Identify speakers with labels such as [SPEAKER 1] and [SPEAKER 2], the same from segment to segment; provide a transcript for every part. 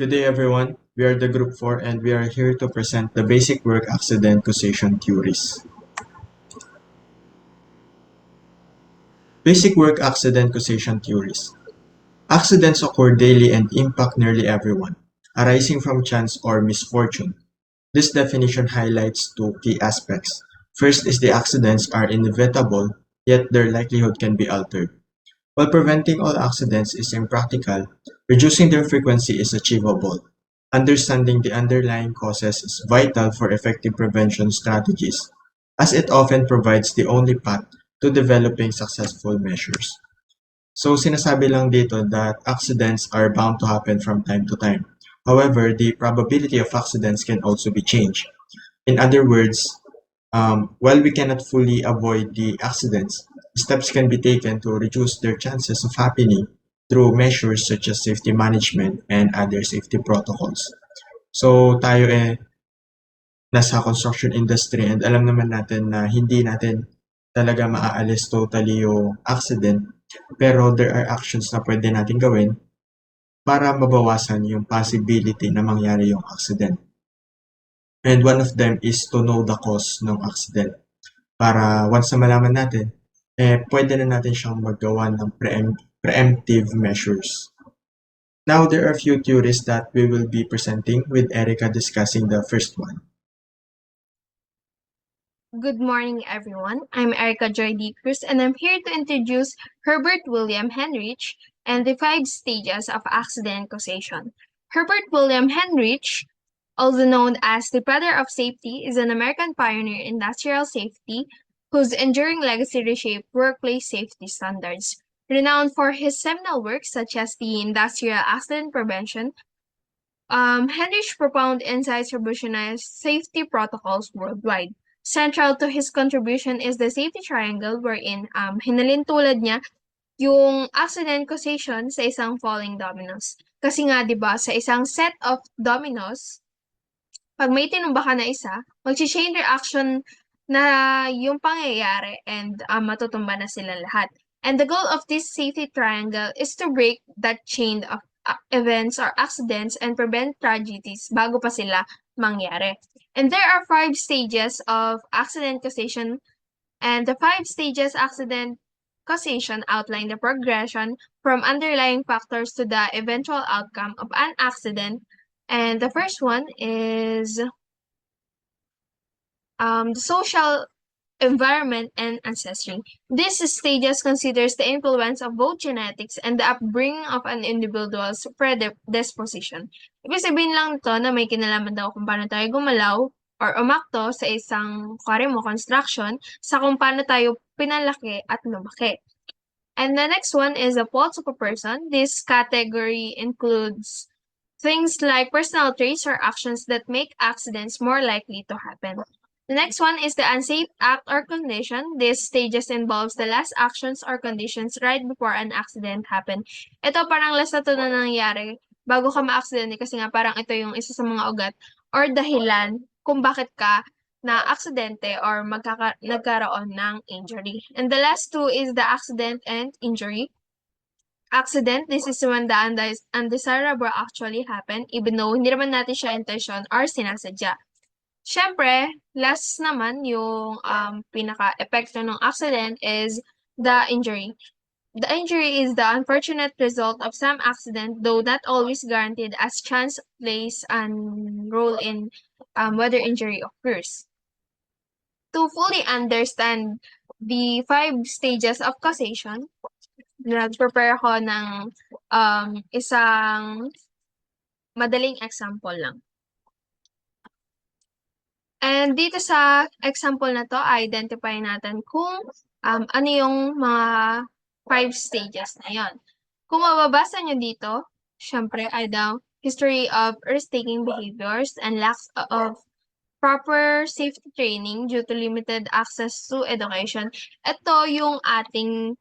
[SPEAKER 1] Good day, everyone. We are the Group 4 and we are here to present the basic work accident causation theories. Basic work accident causation theories. Accidents occur daily and impact nearly everyone, arising from chance or misfortune. This definition highlights two key aspects. First is the accidents are inevitable, yet their likelihood can be altered. While preventing all accidents is impractical, reducing their frequency is achievable. Understanding the underlying causes is vital for effective prevention strategies, as it often provides the only path to developing successful measures. So sinasabi lang dito that accidents are bound to happen from time to time. However, the probability of accidents can also be changed. In other words, while we cannot fully avoid the accidents, steps can be taken to reduce their chances of happening through measures such as safety management and other safety protocols. So tayo nasa construction industry and alam naman natin na hindi natin talaga maaalis totally yung accident, pero there are actions na pwede natin gawin para mabawasan yung possibility na mangyari yung accident. And one of them is to know the cause ng accident. Para once na malaman natin, pwede na natin siyang maggawa ng preemptive measures. Now, there are a few theories that we will be presenting with Erica discussing the first one.
[SPEAKER 2] Good morning, everyone. I'm Erica Joy D. Cruz, and I'm here to introduce Herbert William Henrich and the 5 stages of accident causation. Herbert William Henrich, also known as the father of safety, is an American pioneer in industrial safety whose enduring legacy reshaped workplace safety standards. Renowned for his seminal works such as the Industrial Accident Prevention, Henrich propounded insights revolutionized safety protocols worldwide. Central to his contribution is the safety triangle wherein hinalintulad niya yung accident causation sa isang falling dominoes. Kasi nga 'di ba sa isang set of dominoes, pag may tinumbakan na isa, magchi-chain reaction na yung pangyayari and matutumba na sila lahat. And the goal of this safety triangle is to break that chain of events or accidents and prevent tragedies bago pa sila mangyari. And there are 5 stages of accident causation, and the 5 stages accident causation outline the progression from underlying factors to the eventual outcome of an accident. And the first one is the social environment and ancestry. This stages considers the influence of both genetics and the upbringing of an individual's predisposition. Ibig sabihin lang nito na may kinalaman daw kung paano tayo gumalaw or umakto sa isang construction sa kung paano tayo pinalaki at lumaki. And the next one is the faults of a person. This category includes things like personal traits or actions that make accidents more likely to happen. The next one is the unsafe act or condition. This stages involves the last actions or conditions right before an accident happened. Ito parang last na to na nangyayari bago ka ma-accident kasi nga parang ito yung isa sa mga ugat or dahilan kung bakit ka na aksidente or nagkaroon ng injury. And the last two is the accident and injury. Accident, this is when the undesirable actually happen even though hindi naman natin siya intention or sinasadya. Siyempre, last naman yung pinaka-epekto ng accident is the injury. The injury is the unfortunate result of some accident, though not always guaranteed, as chance plays a role in whether injury occurs. To fully understand the 5 stages of causation, nag-prepare ako ng isang madaling example lang. And dito sa example na to, identify natin kung ano yung mga 5 stages na yon. Kung mababasa nyo dito, syempre ay daw history of risk-taking behaviors and lack of proper safety training due to limited access to education. Ito yung ating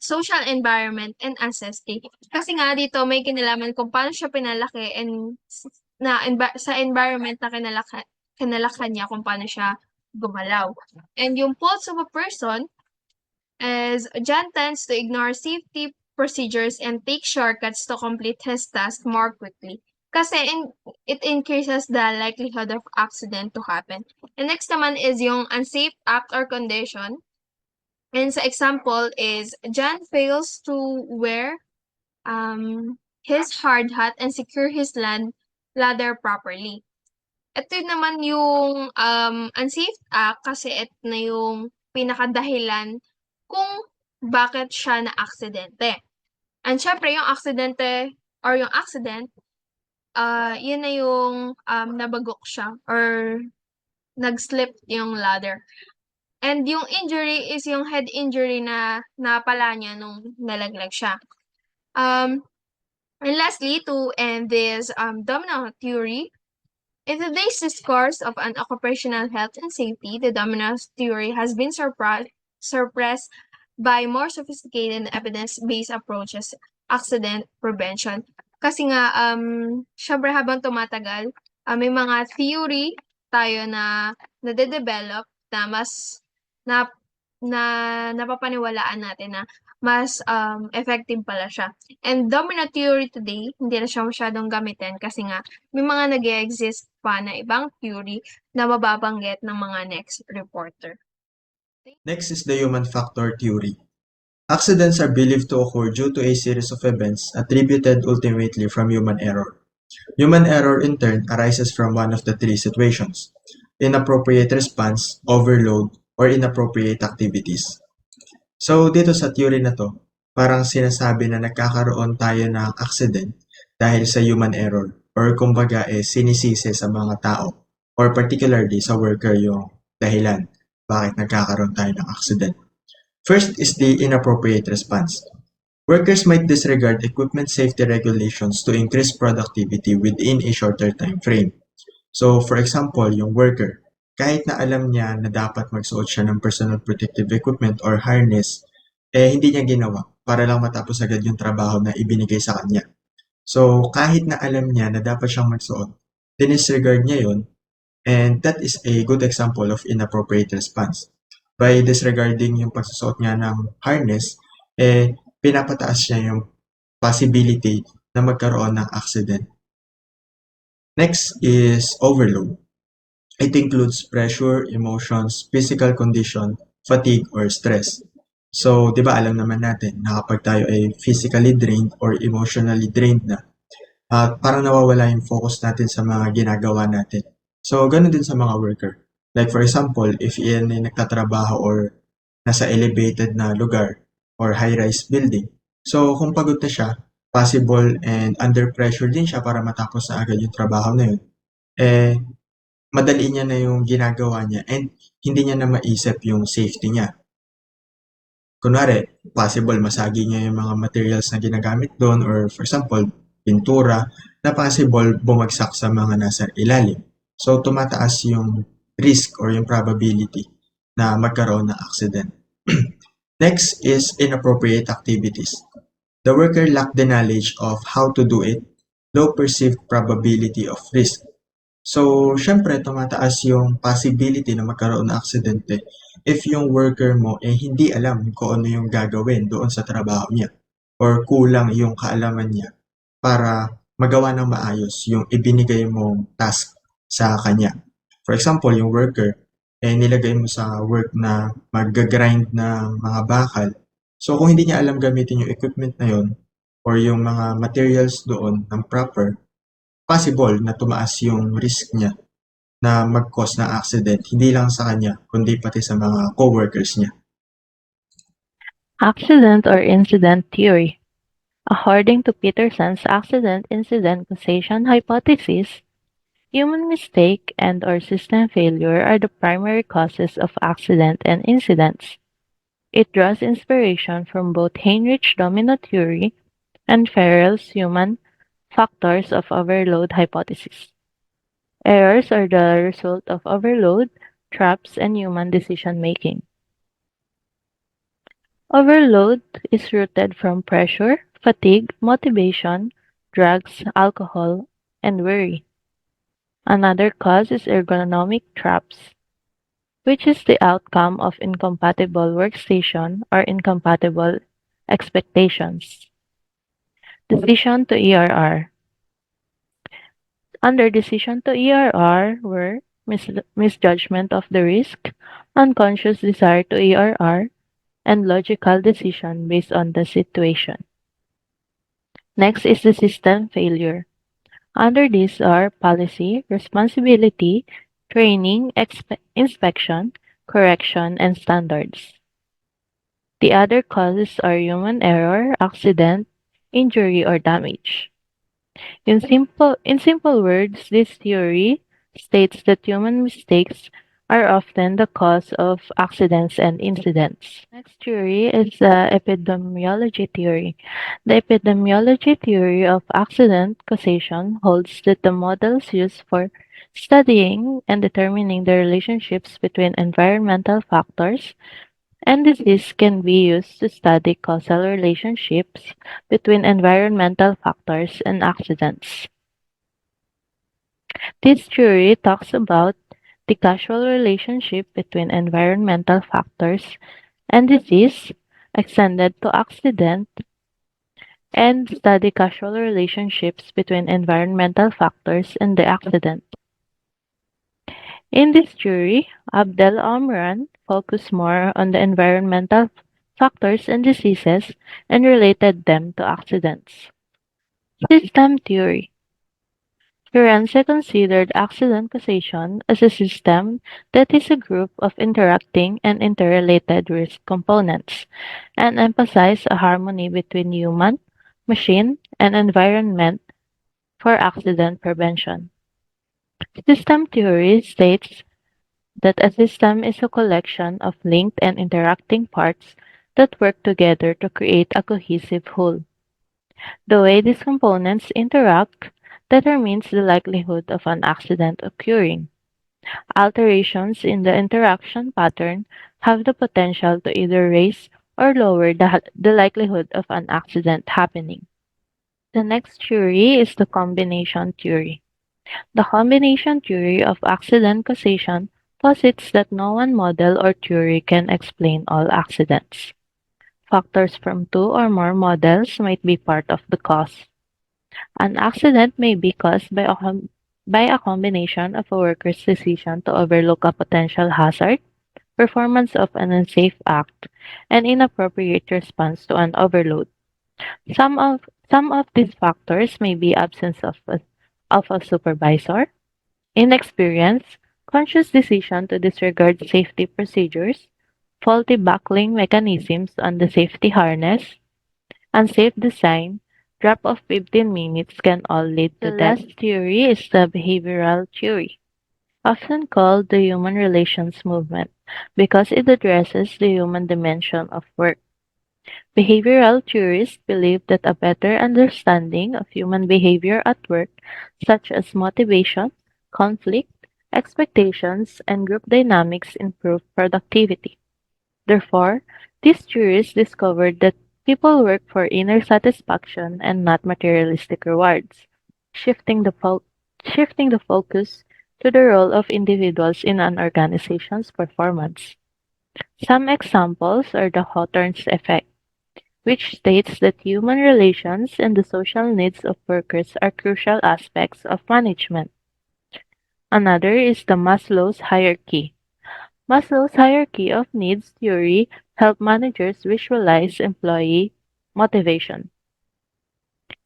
[SPEAKER 2] social environment and ancestry. Kasi nga dito may kinalaman kung paano siya pinalaki and sa environment na kinalakan niya kung paano siya gumalaw. And yung faults of a person is John tends to ignore safety procedures and take shortcuts to complete his task more quickly. Kasi it increases the likelihood of accident to happen. And next naman is yung unsafe act or condition. And sa example is John fails to wear his hard hat and secure his ladder properly. Ito naman yung unsafe act kasi ito na yung pinakadahilan kung bakit siya na-aksidente. And syempre yung aksidente or yung accident, yun na yung nabagok siya or nag-slip yung ladder. And yung injury is yung head injury na napala niya nung nalaglag siya. And lastly, to end this domino theory, in today's discourse of an occupational health and safety, the domino theory has been suppressed by more sophisticated and evidence-based approaches, accident prevention. Kasi nga, syempre habang tumatagal, may mga theory tayo na nade-develop na mas na na napapaniwalaan natin na mas effective pala siya. And domino theory today, hindi na siya masyadong gamitin kasi nga may mga nag-e-exist pa na ibang theory na mababanggit ng mga next reporter.
[SPEAKER 1] Next is the human factor theory. Accidents are believed to occur due to a series of events attributed ultimately from human error. Human error in turn arises from one of the three situations: inappropriate response, overload, or inappropriate activities. So dito sa theory na to, parang sinasabi na nagkakaroon tayo ng accident dahil sa human error or kumbaga sinisisi sa mga tao or particularly sa worker yung dahilan bakit nagkakaroon tayo ng accident. First is the inappropriate response. Workers might disregard equipment safety regulations to increase productivity within a shorter time frame. So for example, yung worker, kahit na alam niya na dapat magsuot siya ng personal protective equipment or harness, hindi niya ginawa para lang matapos agad yung trabaho na ibinigay sa kanya. So kahit na alam niya na dapat siyang magsuot, dinisregard niya yun, and that is a good example of inappropriate response. By disregarding yung pagsusuot niya ng harness, pinapataas niya yung possibility na magkaroon ng accident. Next is overload. It includes pressure, emotions, physical condition, fatigue, or stress. So, di ba alam naman natin na kapag tayo ay physically drained or emotionally drained na, parang nawawala yung focus natin sa mga ginagawa natin. So, ganun din sa mga worker. Like for example, if iyan ay nagtatrabaho or nasa elevated na lugar or high-rise building. So, kung pagod na siya, possible and under pressure din siya para matapos na agad yung trabaho na yun. Madali niya na yung ginagawa niya and hindi niya na maisip yung safety niya. Kunwari, possible masagi niya yung mga materials na ginagamit doon or for example, pintura na possible bumagsak sa mga nasa ilalim. So, tumataas yung risk or yung probability na magkaroon ng accident. Next is inappropriate activities. The worker lacked the knowledge of how to do it, low perceived probability of risk. So, syempre, tumataas yung possibility na magkaroon ng aksidente if yung worker mo hindi alam kung ano yung gagawin doon sa trabaho niya or kulang yung kaalaman niya para magawa ng maayos yung ibinigay mong task sa kanya. For example, yung worker, nilagay mo sa work na mag-grind ng mga bakal. So, kung hindi niya alam gamitin yung equipment na yun or yung mga materials doon ng proper, possible na tumaas yung risk niya na mag-cause ng accident, hindi lang sa kanya, kundi pati sa mga co-workers niya.
[SPEAKER 3] Accident or incident theory. According to Peterson's accident-incident causation hypothesis, human mistake and or system failure are the primary causes of accident and incidents. It draws inspiration from both Heinrich domino theory and Farrell's human factors of overload hypothesis. Errors are the result of overload, traps, and human decision making. Overload is rooted from pressure, fatigue, motivation, drugs, alcohol, and worry. Another cause is ergonomic traps, which is the outcome of incompatible workstation or incompatible expectations. Decision to ERR. Under decision to ERR were misjudgment of the risk, unconscious desire to ERR, and logical decision based on the situation. Next is the system failure. Under these are policy, responsibility, training, inspection, correction, and standards. The other causes are human error, accident, injury, or damage. In simple words, this theory states that human mistakes are often the cause of accidents and incidents. Next theory is the epidemiology theory. The epidemiology theory of accident causation holds that the models used for studying and determining the relationships between environmental factors and disease can be used to study causal relationships between environmental factors and accidents. This theory talks about the causal relationship between environmental factors and disease extended to accident and study causal relationships between environmental factors and the accident. In this theory, Abdel Amran focused more on the environmental factors and diseases and related them to accidents. System theory. Firenze considered accident causation as a system that is a group of interacting and interrelated risk components, and emphasized a harmony between human, machine, and environment for accident prevention. System theory states that a system is a collection of linked and interacting parts that work together to create a cohesive whole. The way these components interact determines the likelihood of an accident occurring. Alterations in the interaction pattern have the potential to either raise or lower the likelihood of an accident happening. The next theory is the combination theory. The combination theory of accident causation posits that no one model or theory can explain all accidents. Factors from two or more models might be part of the cause. An accident may be caused by a combination of a worker's decision to overlook a potential hazard, performance of an unsafe act, and inappropriate response to an overload. Some of these factors may be absence of a supervisor, inexperience, conscious decision to disregard safety procedures, faulty buckling mechanisms on the safety harness, unsafe design, drop of 15 minutes can all lead to death. The last theory is the behavioral theory, often called the human relations movement, because it addresses the human dimension of work. Behavioral theorists believe that a better understanding of human behavior at work, such as motivation, conflict, expectations, and group dynamics, improve productivity. Therefore, these theorists discovered that people work for inner satisfaction and not materialistic rewards, shifting the, fo- shifting the focus to the role of individuals in an organization's performance. Some examples are the Hawthorne's effect, which states that human relations and the social needs of workers are crucial aspects of management. Another is the Maslow's hierarchy. Maslow's hierarchy of needs theory help managers visualize employee motivation.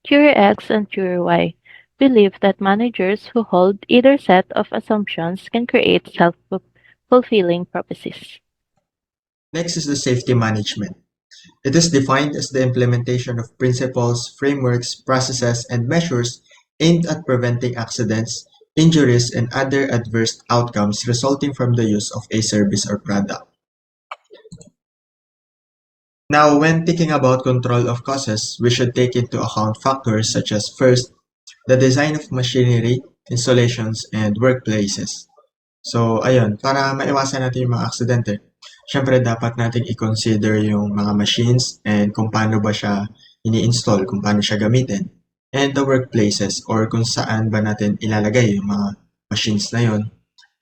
[SPEAKER 3] Theory X and Theory Y believe that managers who hold either set of assumptions can create self-fulfilling prophecies.
[SPEAKER 1] Next is the safety management. It is defined as the implementation of principles, frameworks, processes, and measures aimed at preventing accidents, injuries, and other adverse outcomes resulting from the use of a service or product. Now, when thinking about control of causes, we should take into account factors such as first, the design of machinery, installations, and workplaces. So, ayun, para maiwasan natin yung mga aksidente, syempre dapat nating i-consider yung mga machines and kung paano ba siya ini-install, kung paano siya gamitin. And the workplaces or kung saan ba natin ilalagay yung mga machines na yon.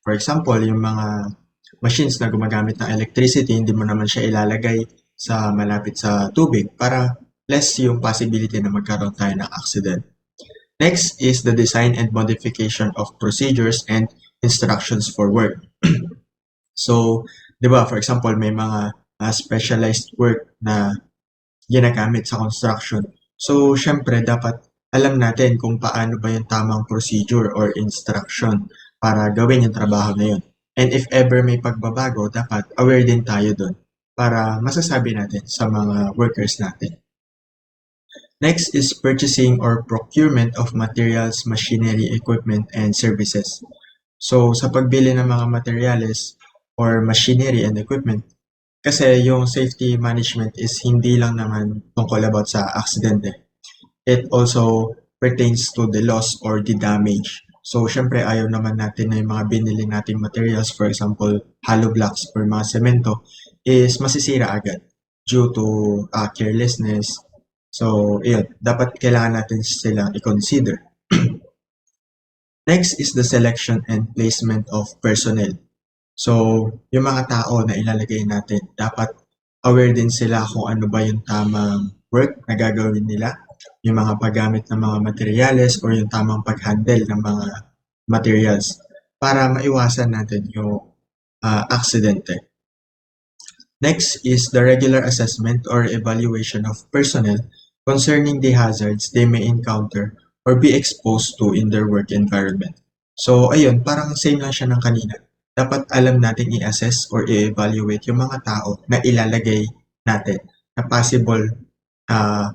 [SPEAKER 1] For example, yung mga machines na gumagamit ng electricity, hindi mo naman siya ilalagay sa malapit sa tubig para less yung possibility na magkaroon tayo ng accident. Next is the design and modification of procedures and instructions for work. So, 'di ba, for example, may mga specialized work na ginagamit sa construction. So, syempre dapat alam natin kung paano ba yung tamang procedure or instruction para gawin yung trabaho na yun. And if ever may pagbabago, dapat aware din tayo dun para masasabi natin sa mga workers natin. Next is purchasing or procurement of materials, machinery, equipment, and services. So, sa pagbili ng mga materyales or machinery and equipment, kasi yung safety management is hindi lang naman tungkol about sa aksidente. It also pertains to the loss or the damage. So, syempre, ayaw naman natin na yung mga binili nating materials, for example, hollow blocks or mga semento, is masisira agad due to carelessness. So, yun, dapat kailangan natin silang i-consider. Next is the selection and placement of personnel. So, yung mga tao na ilalagay natin, dapat aware din sila kung ano ba yung tamang work na gagawin nila, yung mga paggamit ng mga materyales or yung tamang pag-handle ng mga materials para maiwasan natin yung aksidente. Next is the regular assessment or evaluation of personnel concerning the hazards they may encounter or be exposed to in their work environment. So, ayun, parang same lang siya ng kanina. Dapat alam natin i-assess or i-evaluate yung mga tao na ilalagay natin na possible uh,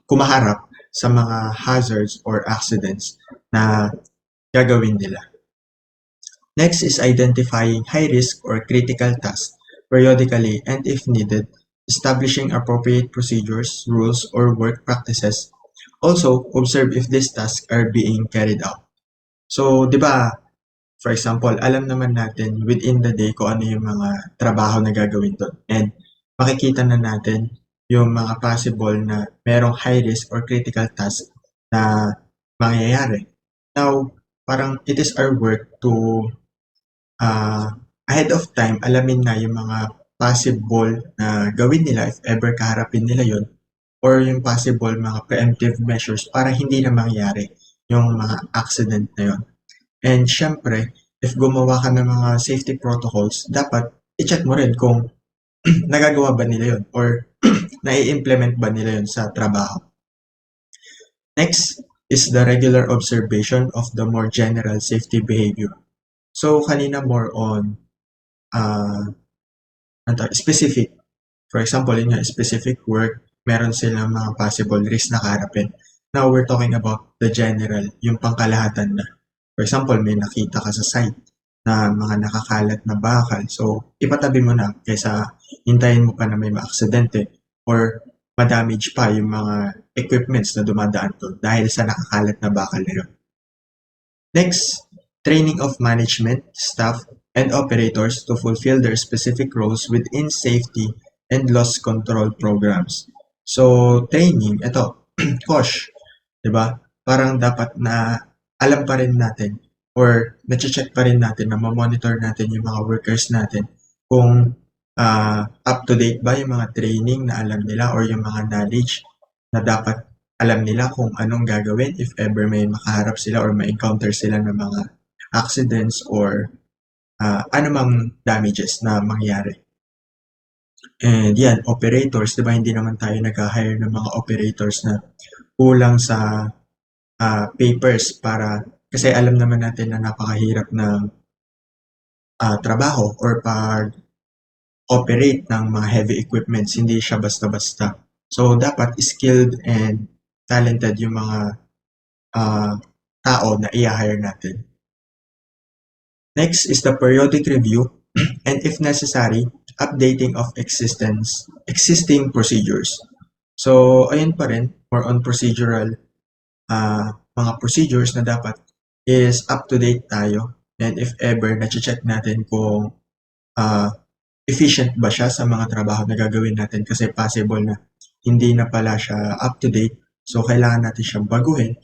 [SPEAKER 1] kumaharap sa mga hazards or accidents na gagawin nila. Next is identifying high-risk or critical tasks periodically and if needed, establishing appropriate procedures, rules, or work practices. Also, observe if these tasks are being carried out. So, di ba, for example, alam naman natin within the day kung ano yung mga trabaho na gagawin doon. And makikita na natin yung mga possible na merong high risk or critical task na mangyayari. Now, parang it is our work to ahead of time, alamin na yung mga possible na gawin nila if ever kaharapin nila yon or yung possible mga preemptive measures para hindi na mangyari yung mga accident na yon. And syempre, if gumawa ka ng mga safety protocols, dapat i-check mo rin kung nagagawa ba nila yon or nai-implement ba nila yon sa trabaho. Next is the regular observation of the more general safety behavior. So, kanina more on specific. For example, in your specific work, meron silang mga possible risk na kaharapin. Now, we're talking about the general, yung pangkalahatan na. For example, may nakita ka sa site na mga nakakalat na bakal. So, ipatabi mo na kaysa hintayin mo pa na may maaksidente or ma-damage pa yung mga equipments na dumadaan to dahil sa nakakalat na bakal na yun. Next, training of management, staff, and operators to fulfill their specific roles within safety and loss control programs. So, training, ito, COSH, di ba? Parang dapat na alam pa rin natin or na-check pa rin natin na ma-monitor natin yung mga workers natin kung up-to-date ba yung mga training na alam nila or yung mga knowledge na dapat alam nila kung anong gagawin if ever may makaharap sila or ma-encounter sila ng mga accidents or anumang damages na mangyari. And yan, operators, di ba hindi naman tayo nag-hire ng mga operators na kulang sa papers para, kasi alam naman natin na napakahirap ng trabaho or pag-operate ng mga heavy equipments, hindi siya basta-basta. So, dapat skilled and talented yung mga tao na i-hire natin. Next is the periodic review and if necessary, updating of existing procedures. So, ayun pa rin, more on procedural, mga procedures na dapat is up-to-date tayo. And if ever, na-check natin kung efficient ba siya sa mga trabaho na gagawin natin kasi possible na hindi na pala siya up-to-date. So, kailangan natin siyang baguhin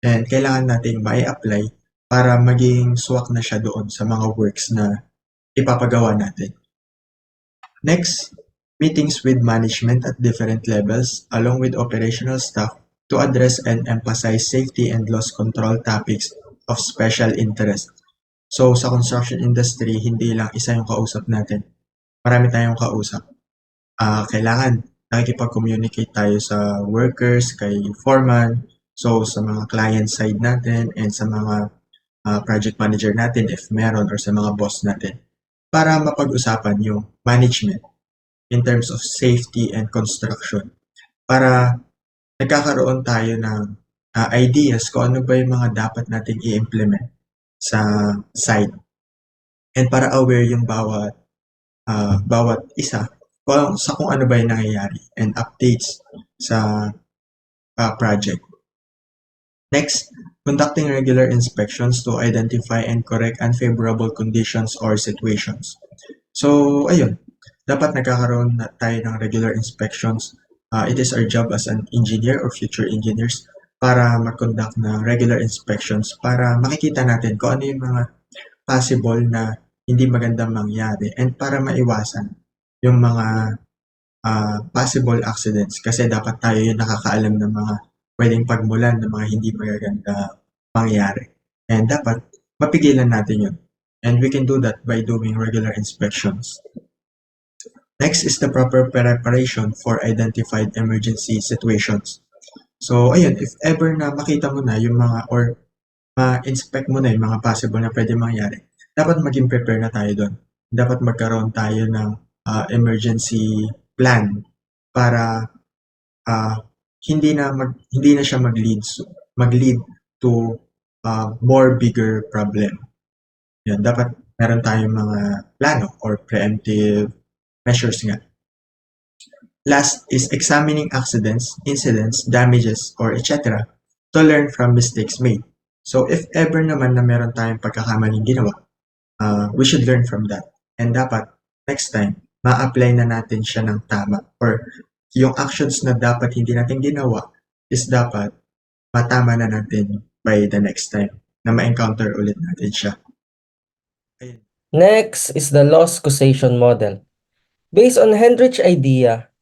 [SPEAKER 1] and kailangan natin mai-apply para maging swak na siya doon sa mga works na ipapagawa natin. Next meetings with management at different levels, along with operational staff, to address and emphasize safety and loss control topics of special interest. So sa construction industry, hindi lang isa yung kausap natin. Marami tayong kausap. Kailangan nakikipag-communicate tayo sa workers, kay foreman, so sa mga client side natin and sa mga project manager natin if meron or sa mga boss natin para mapag-usapan yung management in terms of safety and construction para nagkakaroon tayo ng ideas kung ano ba yung mga dapat nating i-implement sa site and para aware yung bawat isa kung ano ba yung nangyayari and updates sa project. Next, conducting regular inspections to identify and correct unfavorable conditions or situations. So, ayun, dapat nagkakaroon na tayo ng regular inspections. It is our job as an engineer or future engineers para mag-conduct ng regular inspections para makikita natin kung ano yung mga possible na hindi magandang mangyari and para maiwasan yung mga possible accidents kasi dapat tayo yung nakakaalam ng mga pwedeng pagmulan ng mga hindi magaganda mangyari. And dapat mapigilan natin yun. And we can do that by doing regular inspections. Next is the proper preparation for identified emergency situations. So, ayun, if ever na makita mo na yung mga or ma-inspect mo na yung mga possible na pwede mangyari, dapat maging prepare na tayo doon. Dapat magkaroon tayo ng emergency plan para ah, hindi na siya mag-lead to more bigger problem. Yan, dapat meron tayong mga plano or preemptive measures nga. Last is examining accidents, incidents, damages, or etc. to learn from mistakes made. So if ever naman na meron tayong pagkakamaling ginawa, we should learn from that. And dapat, next time, ma-apply na natin siya ng tama. Or yung actions na dapat hindi natin ginawa is dapat matama na natin by the next time na ma-encounter ulit natin siya. Ayun.
[SPEAKER 4] Next is the loss causation model. Based on Hendrich's idea,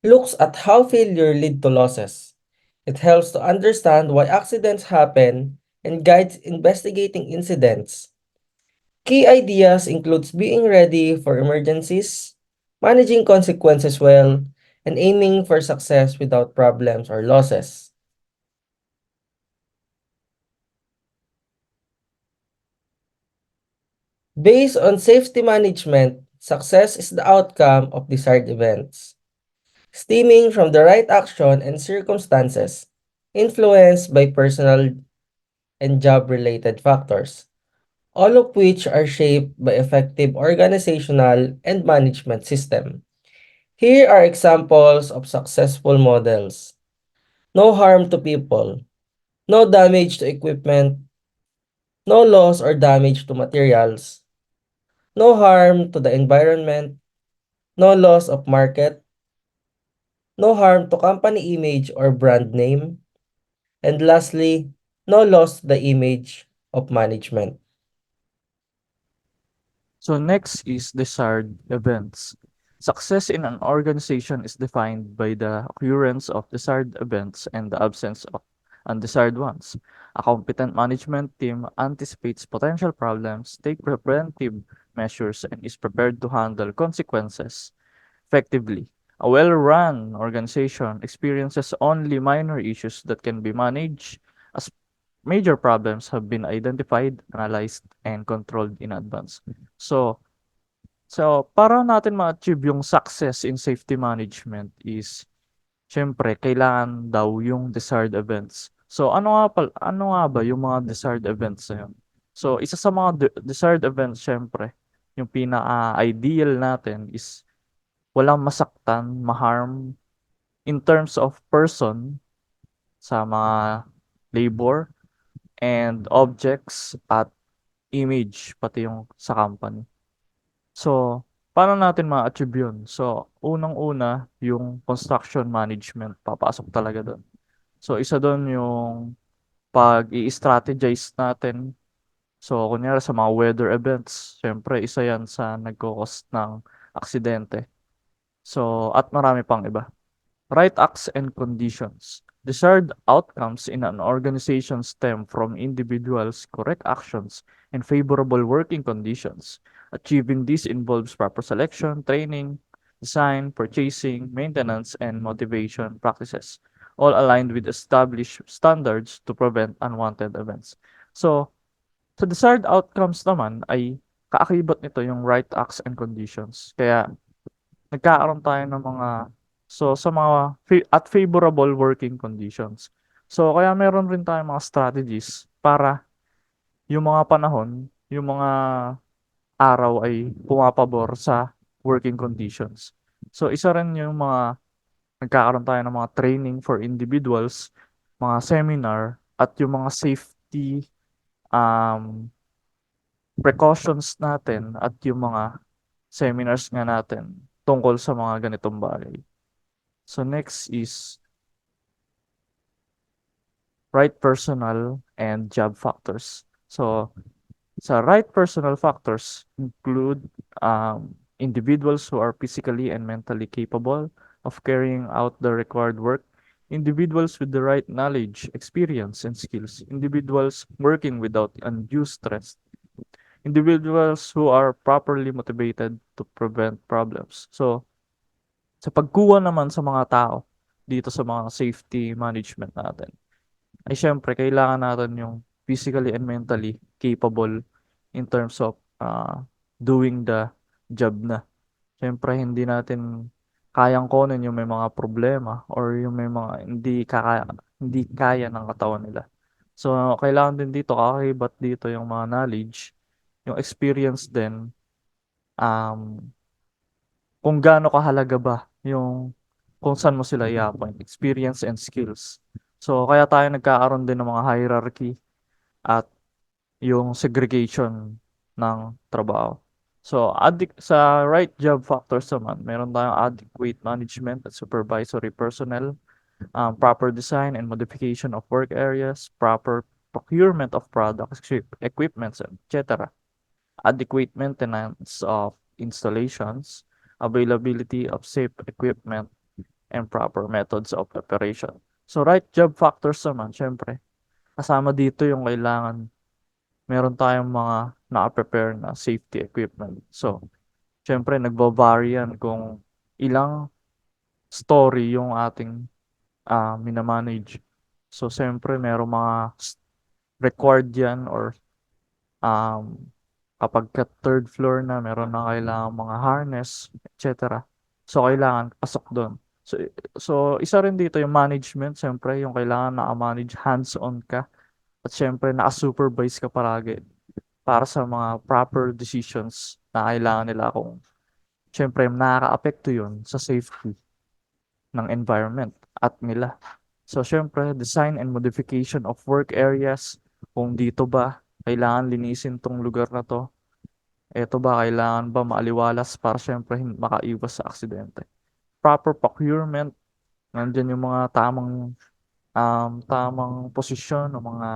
[SPEAKER 4] looks at how failure lead to losses. It helps to understand why accidents happen and guides investigating incidents. Key ideas includes being ready for emergencies, managing consequences well, and aiming for success without problems or losses. Based on safety management, success is the outcome of desired events, stemming from the right action and circumstances, influenced by personal and job-related factors, all of which are shaped by effective organizational and management system. Here are examples of successful models. No harm to people, no damage to equipment, no loss or damage to materials, no harm to the environment, no loss of market, no harm to company image or brand name, and lastly, no loss to the image of management.
[SPEAKER 5] So next is desired events. Success in an organization is defined by the occurrence of desired events and the absence of undesired ones. A competent management team anticipates potential problems, takes preventive measures, and is prepared to handle consequences effectively. A well-run organization experiences only minor issues that can be managed as major problems have been identified, analyzed, and controlled in advance. So, para natin ma-achieve yung success in safety management is siyempre kailangan daw yung desired events. So, ano nga ba yung mga desired events na yun? So, isa sa mga desired events siyempre, yung pinaka-ideal natin is walang masaktan, maharm in terms of person sa mga labor and objects at image pati yung sa company. So, paano natin ma-achieve yun? So, unang-una, yung construction management, papasok talaga doon. So, isa doon yung pag-i-strategize natin. So, kunyari sa mga weather events, syempre, isa yan sa nagkakos ng aksidente. So, at marami pang iba. Right acts and conditions. Desired outcomes in an organization stem from individuals' correct actions and favorable working conditions. Achieving this involves proper selection, training, design, purchasing, maintenance, and motivation practices, all aligned with established standards to prevent unwanted events. So, sa desired outcomes naman ay kaakibat nito yung right acts and conditions. Kaya nagkakaroon tayo ng mga sa mga at favorable working conditions. So, kaya meron rin tayong mga strategies para yung mga panahon, yung mga araw ay pumapabor sa working conditions. So, isa rin yung mga nagkakaroon tayo ng mga training for individuals, mga seminar, at yung mga safety um, precautions natin at yung mga seminars nga natin tungkol sa mga ganitong bagay. So next is right personal and job factors. So sa right personal factors include individuals who are physically and mentally capable of carrying out the required work, individuals with the right knowledge, experience, and skills, individuals working without undue stress, individuals who are properly motivated to prevent problems. So sa pagkuha naman sa mga tao dito sa mga safety management natin, ay siyempre kailangan natin yung physically and mentally capable in terms of doing the job na. Siyempre hindi natin kayang kunin yung may mga problema or yung may mga hindi kaya ng katawan nila. So kailangan din dito kakakibat dito yung mga knowledge, yung experience din, um, kung gaano kahalaga ba yung kung saan mo sila i-appoint, experience and skills. So, kaya tayo nagkakaroon din ng mga hierarchy at yung segregation ng trabaho. So, sa right job factors naman, meron tayong adequate management at supervisory personnel, proper design and modification of work areas, proper procurement of products, equipments, etc. Adequate maintenance of installations, availability of safe equipment, and proper methods of operation. So, right job factors naman, syempre, kasama dito yung kailangan meron tayong mga naka-prepare na safety equipment. So, syempre, nagbavari yan kung ilang story yung ating minamanage. So, syempre, meron mga required yan or um, kapag ka third floor na, meron na kailangan mga harness, etc. So, kailangan pasok doon. So, so isa rin dito yung management, siyempre, yung kailangan naka-manage hands-on ka at siyempre naka-supervise ka palagi para sa mga proper decisions na kailangan nila kung siyempre nakaka-apekto yun sa safety ng environment at nila. So, siyempre, design and modification of work areas, kung dito ba kailangan linisin tong lugar na to, eto ba kailangan ba maaliwalas para siyempre makaiwas sa aksidente. Proper procurement, nandiyan yung mga tamang posisyon ng mga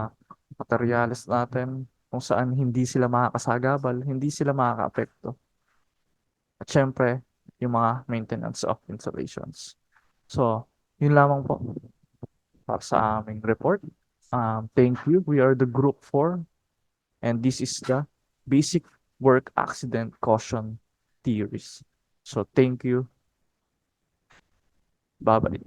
[SPEAKER 5] materyales natin kung saan hindi sila makakasagabal, hindi sila makakaapekto. At syempre, yung mga maintenance of installations. So, yun lamang po para sa aming report. Thank you. We are the group 4 and this is the basic work accident caution theories. So, thank you. Bye-bye.